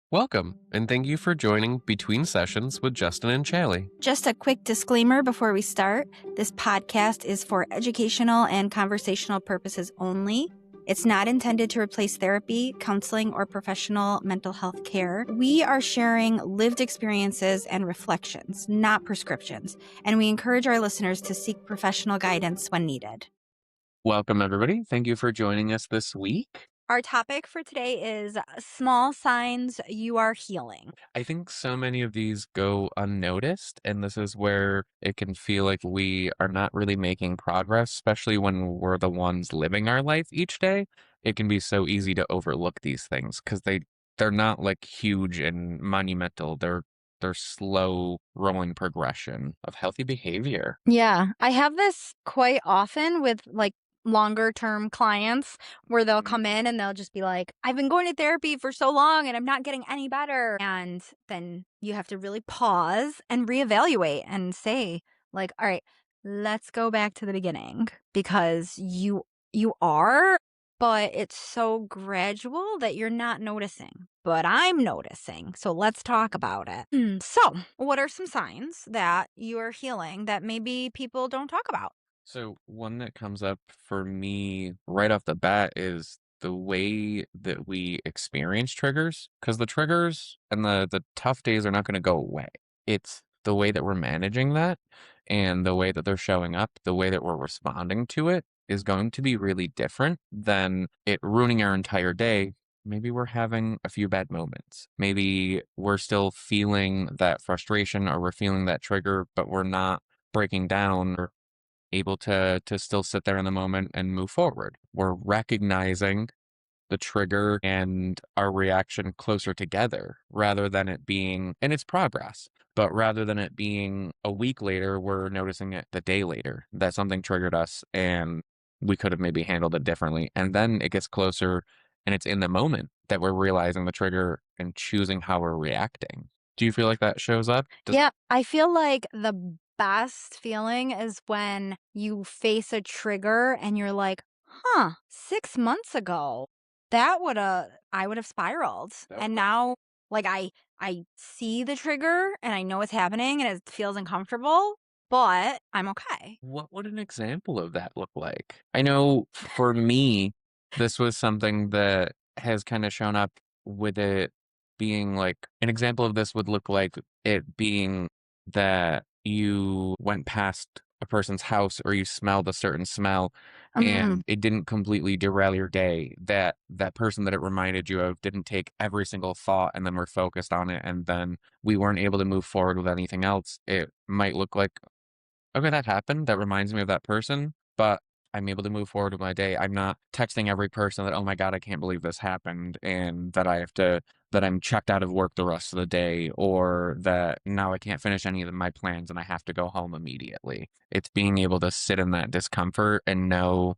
Welcome, and thank you for joining Between Sessions with Justin and Challie. Just a quick disclaimer before we start. This podcast is for educational and conversational purposes only. It's not intended to replace therapy, counseling, or professional mental health care. We are sharing lived experiences and reflections, not prescriptions, and we encourage our listeners to seek professional guidance when needed. Welcome, everybody. Thank you for joining us this week. Our topic for today is small signs you are healing. I think so many of these go unnoticed, and this is where it can feel like we are not really making progress, especially when we're the ones living our life each day. It can be so easy to overlook these things because they're not like huge and monumental. They're slow rolling progression of healthy behavior. Yeah, I have this quite often with longer term clients where they'll come in and they'll just be like, I've been going to therapy for so long and I'm not getting any better. And then you have to really pause and reevaluate and say, like, all right, let's go back to the beginning because you are, but it's so gradual that you're not noticing. But I'm noticing. So let's talk about it. So, what are some signs that you are healing that maybe people don't talk about? So one that comes up for me right off the bat is the way that we experience triggers, because the triggers and the tough days are not going to go away. It's the way that we're managing that and the way that they're showing up, the way that we're responding to it is going to be really different than it ruining our entire day. Maybe we're having a few bad moments. Maybe we're still feeling that frustration or we're feeling that trigger, but we're not breaking down or able to still sit there in the moment and move forward. We're recognizing the trigger and our reaction closer together rather than it being, and it's progress, but rather than it being a week later, we're noticing it the day later that something triggered us and we could have maybe handled it differently. And then it gets closer and it's in the moment that we're realizing the trigger and choosing how we're reacting. Do you feel like that shows up? Yeah, I feel like the best feeling is when you face a trigger and you're like, huh, 6 months ago, I would have spiraled. And now, I see the trigger and I know it's happening and it feels uncomfortable, but I'm okay. What would an example of that look like? I know for me, this was something that has kind of shown up with it being like an example of this would look like it being that you went past a person's house or you smelled a certain smell Mm, and it didn't completely derail your day. That person that it reminded you of didn't take every single thought and then were focused on it and then we weren't able to move forward with anything else. It might look like, okay, that happened. That reminds me of that person, but I'm able to move forward with my day. I'm not texting every person that, oh my God, I can't believe this happened and that I'm checked out of work the rest of the day or that now I can't finish any of my plans and I have to go home immediately. It's being able to sit in that discomfort and know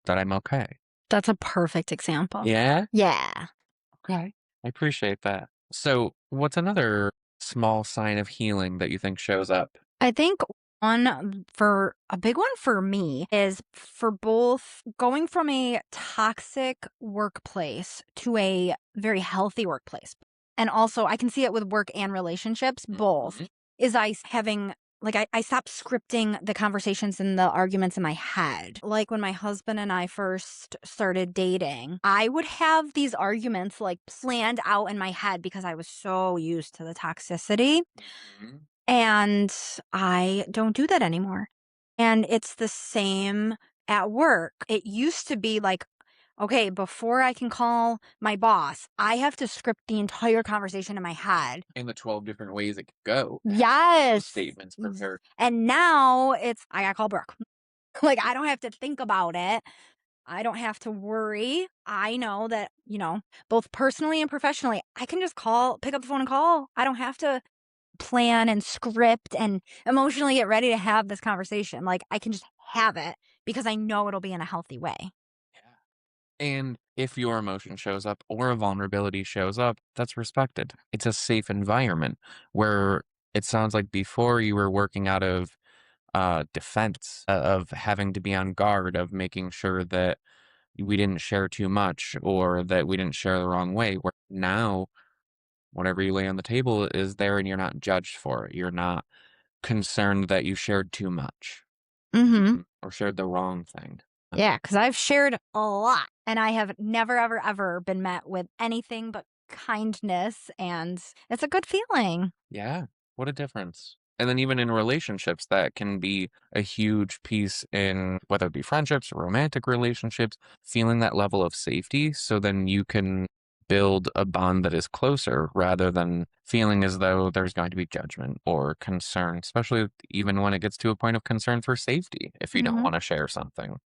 that I'm okay. that's a perfect example. Yeah? Yeah. Okay. I appreciate that. So, what's another small sign of healing that you think shows up? I think for a big one for me is for both going from a toxic workplace to a very healthy workplace. And also, I can see it with work and relationships, both. Mhm. Is having, I stopped scripting the conversations and the arguments in my head. Like when my husband and I first started dating, I would have these arguments like planned out in my head because I was so used to the toxicity. Mhm. And I don't do that anymore. And it's the same at work. It used to be like, okay, before I can call my boss, I have to script the entire conversation in my head. And the 12 different ways it could go. Yes. Statements prepared. And now it's, I gotta call Brooke. Like, I don't have to think about it. I don't have to worry. I know that, both personally and professionally, I can just pick up the phone and call. I don't have to plan and script and emotionally get ready to have this conversation. Like, I can just have it because I know it'll be in a healthy way. Yeah. And if your emotion shows up or a vulnerability shows up, that's respected. It's a safe environment where it sounds like before you were working out of defense, of having to be on guard, of making sure that we didn't share too much or that we didn't share the wrong way. Where now whatever you lay on the table is there and you're not judged for it. You're not concerned that you shared too much, Mhm. or shared the wrong thing. Yeah, because I've shared a lot, and I have never, ever, ever been met with anything but kindness, and it's a good feeling. Yeah, what a difference. And then even in relationships, that can be a huge piece in whether it be friendships or romantic relationships, feeling that level of safety so then you can build a bond that is closer rather than feeling as though there's going to be judgment or concern, especially even when it gets to a point of concern for safety if you don't Mhm. want to share something.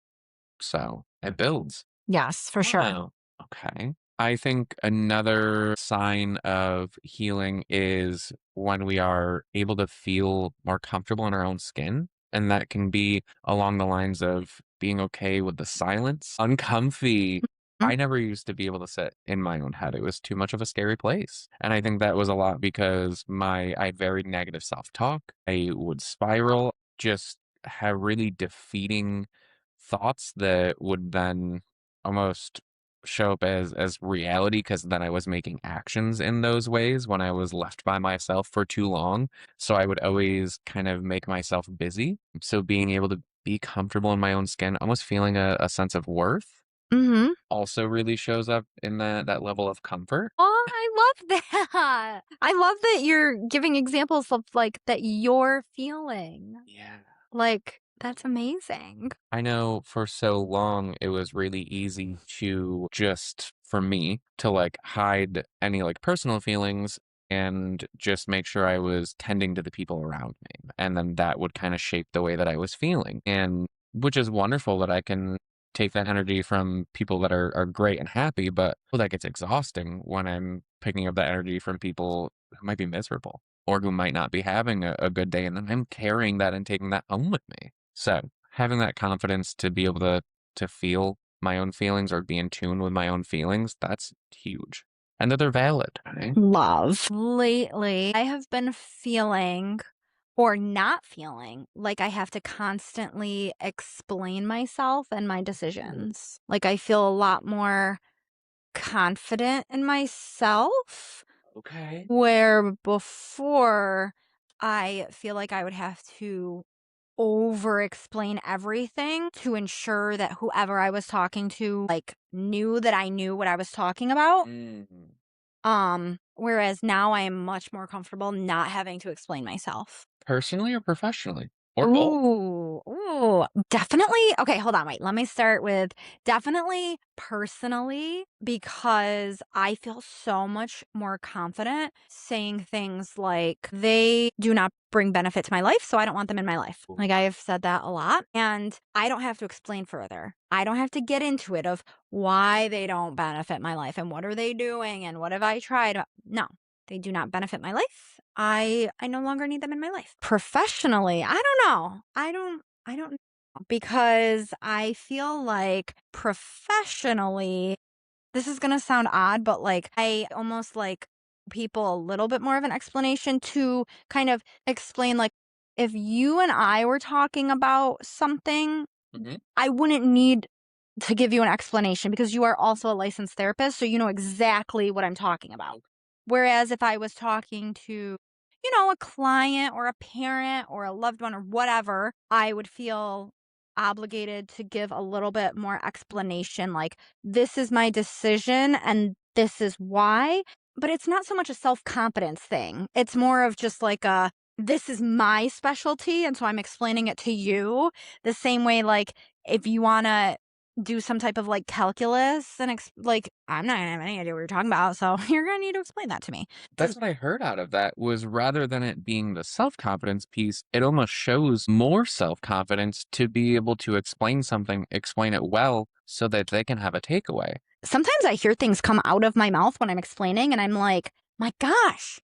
So it builds. Yes, for sure. Wow. Okay. I think another sign of healing is when we are able to feel more comfortable in our own skin. And that can be along the lines of being okay with the silence. Uncomfy. Mm, I never used to be able to sit in my own head. It was too much of a scary place. And I think that was a lot because I had very negative self-talk. I would spiral, just have really defeating thoughts that would then almost show up as reality because then I was making actions in those ways when I was left by myself for too long. So I would always kind of make myself busy. So being able to be comfortable in my own skin, almost feeling a sense of worth mhm. also really shows up in that level of comfort. Oh, I love that. I love that you're giving examples of, like, that you're feeling. Yeah. Like, that's amazing. I know for so long it was really easy to just for me to like hide any like personal feelings and just make sure I was tending to the people around me. And then that would kind of shape the way that I was feeling. And which is wonderful that I can take that energy from people that are great and happy, but well, that gets exhausting when I'm picking up that energy from people who might be miserable or who might not be having a good day. And then I'm carrying that and taking that home with me. So having that confidence to be able to feel my own feelings or be in tune with my own feelings, that's huge. And that they're valid, right? Love. Lately, I have been feeling or not feeling like I have to constantly explain myself and my Ooh, decisions. Like, I feel a lot more confident in myself, okay. where before I feel like I would have to over explain everything to ensure that whoever I was talking to, like, knew that I knew what I was talking about. Mm. Whereas now I am much more comfortable not having to explain myself. Personally or professionally? Or both? Ooh, definitely. Okay, hold on, wait. Let me start with definitely personally because I feel so much more confident saying things like they do not bring benefit to my life, so I don't want them in my life. Ooh, Like I have said that a lot, and I don't have to explain further. I don't have to get into it of why they don't benefit my life and what are they doing and what have I tried. No, they do not benefit my life. I no longer need them in my life. Professionally, I don't know. I don't know because I feel like professionally this is going to sound odd, but like I almost like people a little bit more of an explanation to kind of explain like if you and I were talking about something, mhm. I wouldn't need to give you an explanation because you are also a licensed therapist, so you know exactly what I'm talking about. Okay. Whereas if I was talking to, a client or a parent or a loved one or whatever, I would feel obligated to give a little bit more explanation like, this is my decision and this is why. But it's not so much a self confidence thing. It's more of just like this is my specialty. And so I'm explaining it to you the same way, like, if you want to do some type of like calculus and like I'm not gonna have any idea what you're talking about, so you're gonna need to explain that to me. That's Does what I heard out of that was rather than it being the self-confidence piece, it almost shows more self-confidence to be able to explain something, explain it well so that they can have a takeaway. sometimes I hear things come out of my mouth when I'm explaining, and I'm like, my gosh,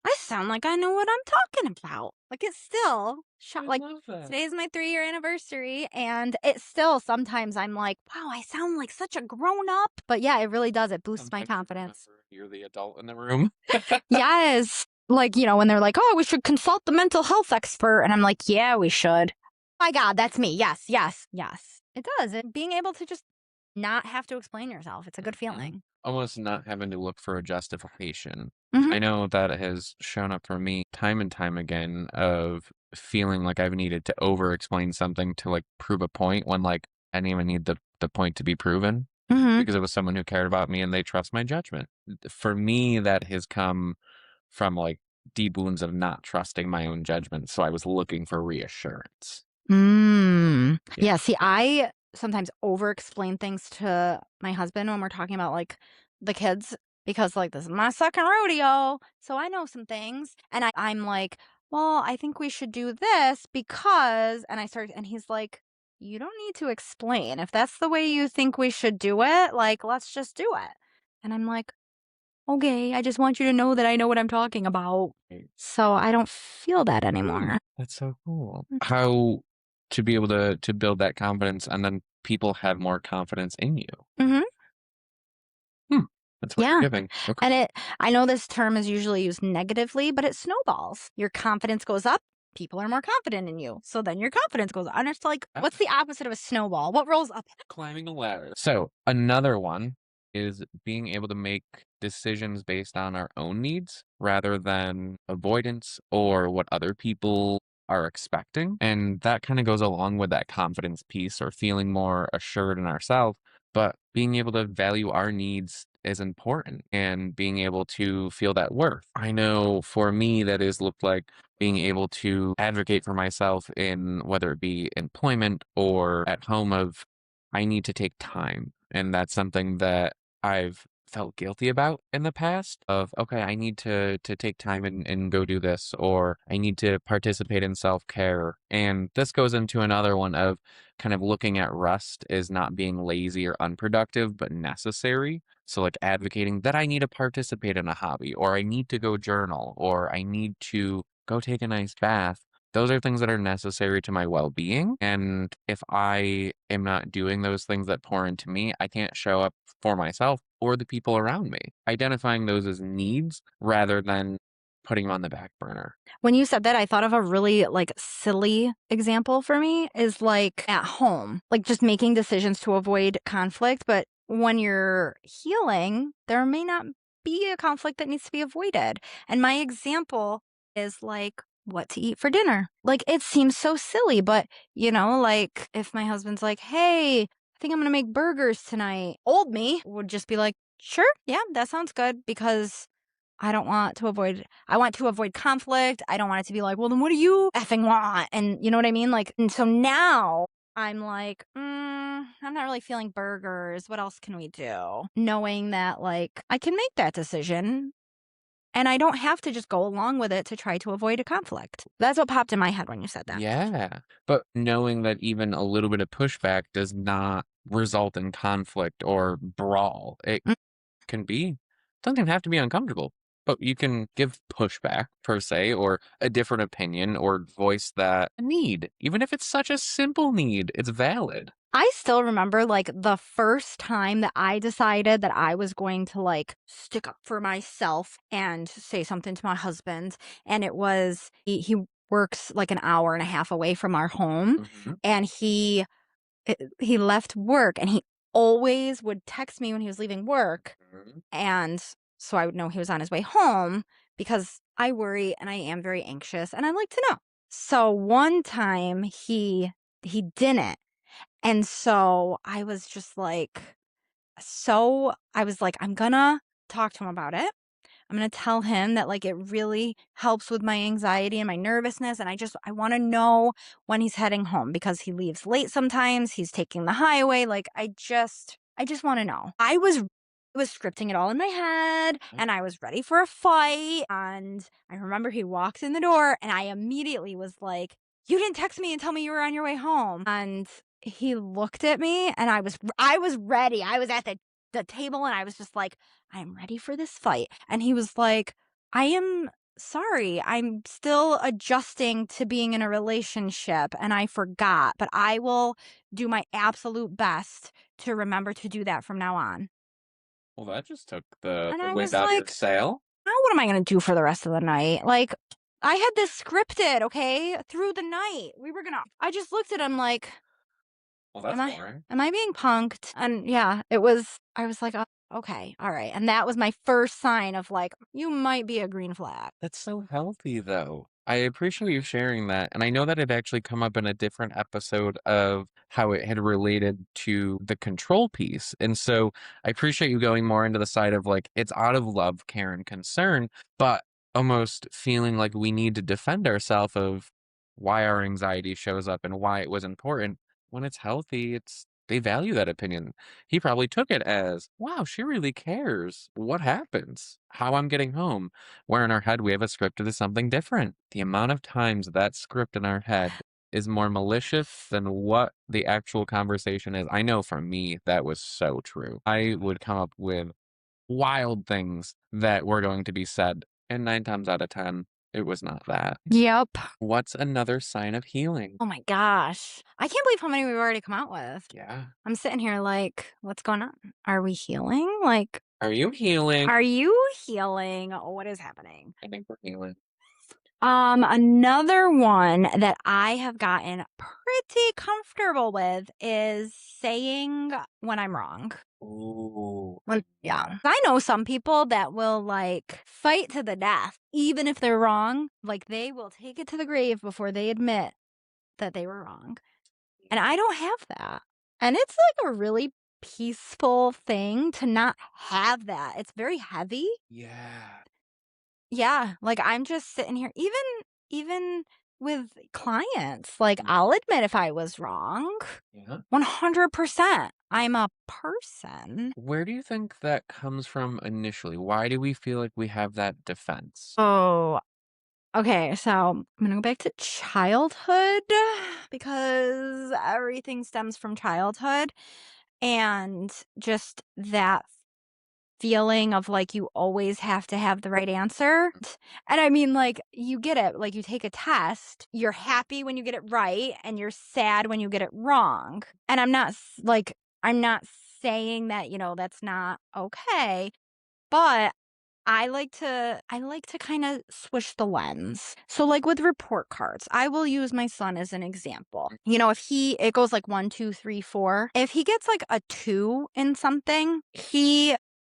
I sound like I know what I'm talking about. Like it's still I like love that. today's my 3-year anniversary, and it's still sometimes I'm like, wow, I sound like such a grown up. But yeah, it really does. It boosts my Sometimes you confidence. remember you're the adult in the room. Yes. Like, when they're like, "Oh, we should consult the mental health expert." And I'm like, "Yeah, we should." My God, that's me. Yes, yes, yes. It does. And being able to just not have to explain yourself. It's a good Mhm. feeling. Almost not having to look for a justification. Mhm. I know that has shown up for me time and time again of feeling like I've needed to over explain something to like prove a point when like I didn't even need the point to be proven Mhm. because it was someone who cared about me and they trust my judgment. For me, that has come from like deep wounds of not trusting my own judgment. So I was looking for reassurance. Mm. Yeah. Yeah, see, I sometimes over explain things to my husband when we're talking about like the kids because like this is my second rodeo. So I know some things. And I'm like, well, I think we should do this because and I start and he's like, you don't need to explain. If that's the way you think we should do it, like let's just do it. And I'm like, okay, I just want you to know that I know what I'm talking about. Right. So I don't feel that anymore. That's so cool. How to be able to build that confidence and then people have more confidence in you. Mhm. Hmm. That's life Yeah. giving. Okay. And I know this term is usually used negatively, but it snowballs. Your confidence goes up, people are more confident in you. So then your confidence goes up. And it's like, what's the opposite of a snowball? What rolls up? Climbing a ladder. So another one is being able to make decisions based on our own needs rather than avoidance or what other people are expecting. And that kind of goes along with that confidence piece or feeling more assured in ourselves. But being able to value our needs is important and being able to feel that worth. I know for me, that has looked like being able to advocate for myself in whether it be employment or at home of I need to take time. And that's something that I've felt guilty about in the past of, okay, I need to take time and go do this, or I need to participate in self-care. And this goes into another one of kind of looking at rest as not being lazy or unproductive, but necessary. So like advocating that I need to participate in a hobby, or I need to go journal, or I need to go take a nice bath. Those are things that are necessary to my well-being, and if I am not doing those things that pour into me, I can't show up for myself or the people around me. Identifying those as needs rather than putting them on the back burner. When you said that, I thought of a really like silly example for me is like at home, like just making decisions to avoid conflict. But when you're healing, there may not be a conflict that needs to be avoided. And my example is like what to eat for dinner. Like it seems so silly, but like if my husband's like, hey, I think I'm going to make burgers tonight, old me would just be like, sure, yeah, that sounds good because I want to avoid conflict. I don't want it to be like, well, then what do you effing want? And you know what I mean? Like, and so now I'm like, I'm not really feeling burgers. What else can we do? Knowing that, like, I can make that decision and I don't have to just go along with it to try to avoid a conflict. That's what popped in my head when you said that. Yeah, but knowing that even a little bit of pushback does not result in conflict or brawl. It Mm, can be doesn't have to be uncomfortable, but you can give pushback per se, or a different opinion, or voice that need. Even if it's such a simple need, it's valid. I still remember like the first time that I decided that I was going to like stick up for myself and say something to my husband. And it was, he works like an hour and a half away from our home. Mhm. And he left work and he always would text me when he was leaving work. Mhm. And so I would know he was on his way home because I worry and I am very anxious and I like to know. So one time he didn't. And so I was just like, I was like, I'm gonna talk to him about it. I'm gonna tell him that like it really helps with my anxiety and my nervousness. And I wanna know when he's heading home because he leaves late sometimes. He's taking the highway. Like I just wanna know. I was scripting it all in my head and I was ready for a fight. And I remember he walked in the door and I immediately was like, you didn't text me and tell me you were on your way home. And he looked at me and I was ready. I was at the table and I was just like, I'm ready for this fight. And he was like, I am sorry. I'm still adjusting to being in a relationship and I forgot, but I will do my absolute best to remember to do that from now on. Well, that just took the And the I wind was out of your like, sail. now what am I going to do for the rest of the night? Like, I had this scripted, okay, through the night. I just looked at him like, Well, that's Am I boring. am I being punked? And yeah, I was like, "Oh, okay, all right." And that was my first sign of like, you might be a green flag. That's so healthy, though. I appreciate you sharing that, and I know that it actually come up in a different episode of how it had related to the control piece, and so I appreciate you going more into the side of, like, it's out of love, care, and concern, but almost feeling like we need to defend ourselves of why our anxiety shows up and why it was important. When it's healthy, it's they value that opinion. He probably took it as, "Wow, she really cares what happens, how I'm getting home." Where in our head we have a script that is something different. The amount of times that script in our head is more malicious than what the actual conversation is. I know for me, that was so true. I would come up with wild things that were going to be said, and 9 times out of 10, it was not that. Yep. What's another sign of healing? Oh my gosh. I can't believe how many we've already come out with. Yeah. I'm sitting here like, what's going on? Are we healing? Like, Are you healing? are you healing? What is happening? I think we're healing. Another one that I have gotten pretty comfortable with is saying when I'm wrong. Ooh. Yeah. I know some people that will like fight to the death, even if they're wrong. Like they will take it to the grave before they admit that they were wrong. And I don't have that. And it's like a really peaceful thing to not have that. It's very heavy. Yeah. Yeah, like, I'm just sitting here even with clients, like, I'll admit if I was wrong, Yeah. 100%. I'm a person. Where do you think that comes from initially? Why do we feel like we have that defense? Oh, okay, so I'm gonna go back to childhood because everything stems from childhood and just that feeling of, like, you always have to have the right answer. And I mean, like, you get it, like, you take a test, you're happy when you get it right, and you're sad when you get it wrong. And I'm not saying that, that's not okay, but I like to kinda switch the lens. So, like, with report cards, I will use my son as an example. If it goes like 1, 2, 3, 4. If he gets, like, a 2 in something,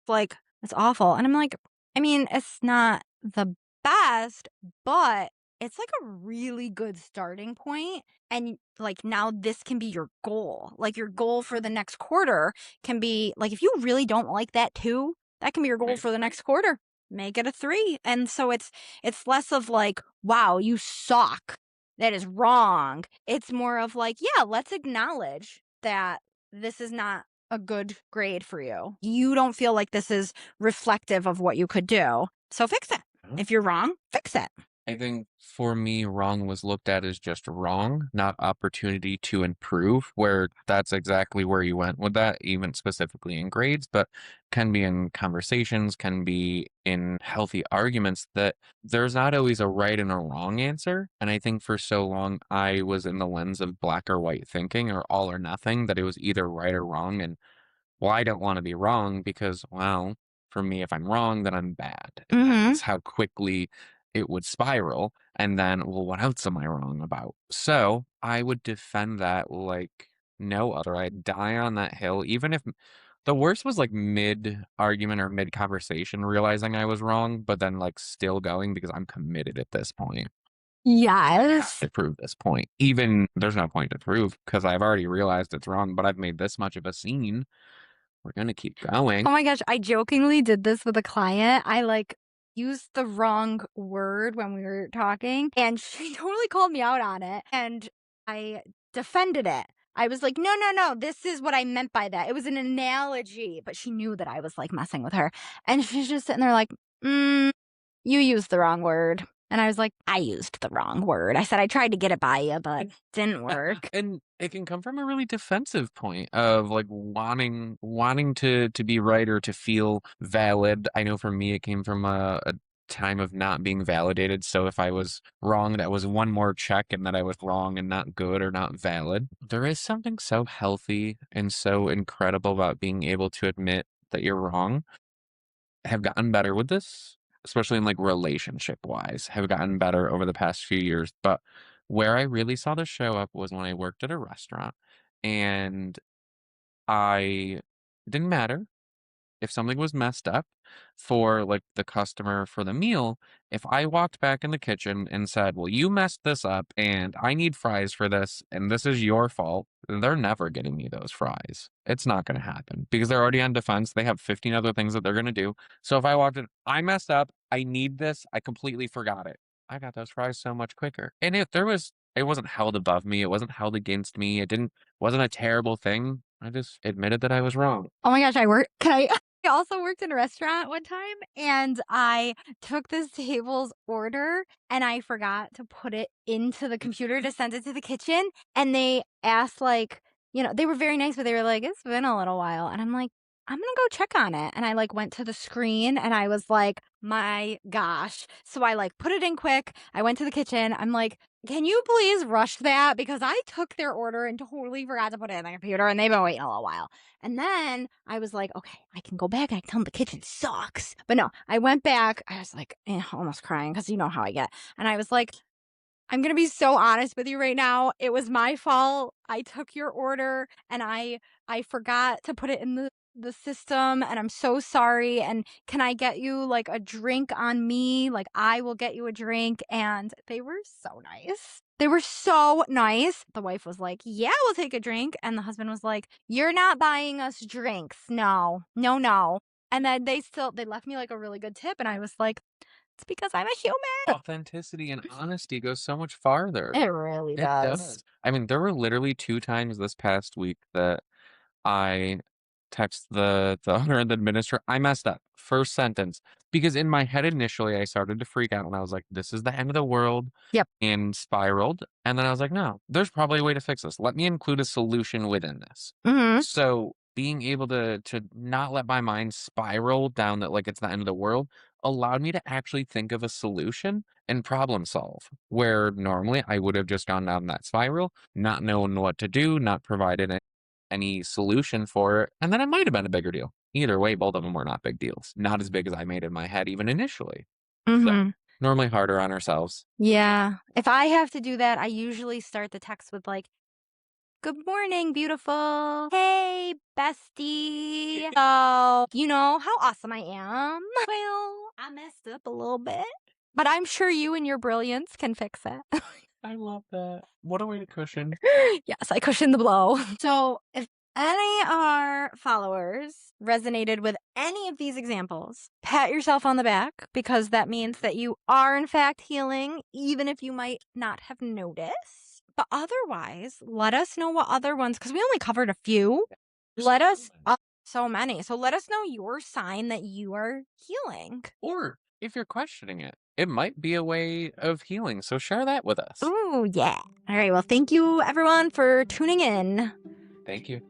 like, "It's awful," and I'm like, I mean, it's not the best, but it's, like, a really good starting point, and, like, now this can be your goal. Like, your goal for the next quarter can be like, if you really don't like that 2, that can be your goal Right. for the next quarter. Make it a 3. And so it's less of like, "Wow, you suck. That is wrong." It's more of like, "Yeah, let's acknowledge that this is not a good grade for you. You don't feel like this is reflective of what you could do. So fix it. If you're wrong, fix it." I think for me, wrong was looked at as just wrong, not opportunity to improve, where that's exactly where you went with that, even specifically in grades, but can be in conversations, can be in healthy arguments that there's not always a right and a wrong answer. And I think for so long, I was in the lens of black or white thinking or all or nothing, that it was either right or wrong. And well, I don't wanna be wrong because, well, for me, if I'm wrong, then I'm bad, and Mhm. that's how quickly it would spiral, and then, well, what else am I wrong about? So, I would defend that like no other. I'd die on that hill, even if the worst was, like, mid-argument or mid-conversation realizing I was wrong, but then, like, still going because I'm committed at this point. Have Yes. to prove this point. Even there's no point to prove because 'cause I've already realized it's wrong, but I've made this much of a scene. We're gonna keep going. Oh my gosh, I jokingly did this with a client. I like used the wrong word when we were talking and she totally called me out on it and I defended it. I was like, "No, no, no, this is what I meant by that. It was an analogy." But she knew that I was like messing with her. And she's just sitting there like, "You used the wrong word." And I was like, "I used the wrong word." I said, "I tried to get it by you, but And didn't work." and it can come from a really defensive point of, like, wanting to be right or to feel valid. I know for me, it came from a time of not being validated, so if I was wrong, that was one more check and that I was wrong and not good or not valid. There is something so healthy and so incredible about being able to admit that you're wrong. Have gotten better with this, especially in like relationship wise, have gotten better over the past few years. But where I really saw this show up was when I worked at a restaurant and I it didn't matter if something was messed up for, like, the customer for the meal, if I walked back in the kitchen and said, "Well, you messed this up, and I need fries for this, and this is your fault," they're never getting me those fries. It's not gonna happen because they're already on defense, they have 15 other things that they're gonna do. So if I walked in, "I messed up, I need this, I completely forgot it." I got those fries so much quicker. And if there was it wasn't held above me, it wasn't held against me, wasn't a terrible thing. I just admitted that I was wrong. Oh my gosh, I work can I I also worked in a restaurant one time, and I took this table's order, and I forgot to put it into the computer to send it to the kitchen, and they asked, like, they were very nice, but they were like, "It's been a little while," and I'm like, "I'm gonna go check on it," and I, like, went to the screen, and I was like, "My gosh." So I, like, put it in quick, I went to the kitchen, I'm like, "Can you please rush that?" Because I took their order and totally forgot to put it in the computer, and they've been waiting a little while. And then I was like, "Okay, I can go back, I can tell 'em the kitchen sucks." But no, I went back, I was like, almost crying because you know how I get, and I was like, I'm gonna be so honest with you right now. It was my fault. I took your order and I forgot to put it in the system and I'm so sorry. And can I get you like a drink on me? Like I will get you a drink. And they were so nice. They were so nice. The wife was like, "Yeah, we'll take a drink." And the husband was like, "You're not buying us drinks. No, no, no." And then they left me like a really good tip. And I was like, it's because I'm a human. Authenticity and honesty goes so much farther. It really It does. does. I mean, there were literally 2 times this past week that I text the owner and the administrator, I messed up, first sentence, because in my head initially, I started to freak out and I was like, "This is the end of the world," Yep. and spiraled, and then I was like, "No, there's probably a way to fix this. Let me include a solution within this." Mhm. So, being able to not let my mind spiral down that, like, it's the end of the world, allowed me to actually think of a solution and problem solve, where normally I would have just gone down that spiral, not knowing what to do, not provided any solution for it, and then it might have been a bigger deal. Either way, both of them were not big deals. Not as big as I made in my head even initially. So, Mhm. normally harder on ourselves. Yeah. If I have to do that, I usually start the text with like, "Good morning, beautiful. Hey, bestie. So, you know how awesome I am? Well, I messed up a little bit, but I'm sure you and your brilliance can fix it." I love that. What a way to cushion. Yes, I cushioned the blow. So, if any of our followers resonated with any of these examples, pat yourself on the back because that means that you are, in fact, healing, even if you might not have noticed. But otherwise, let us know what other ones, because we only covered a few. There's Let so us, many. so many. So, let us know your sign that you are healing. Or if you're questioning it, it might be a way of healing, so share that with us. Ooh, yeah. All right. Well, thank you, everyone, for tuning in. Thank you.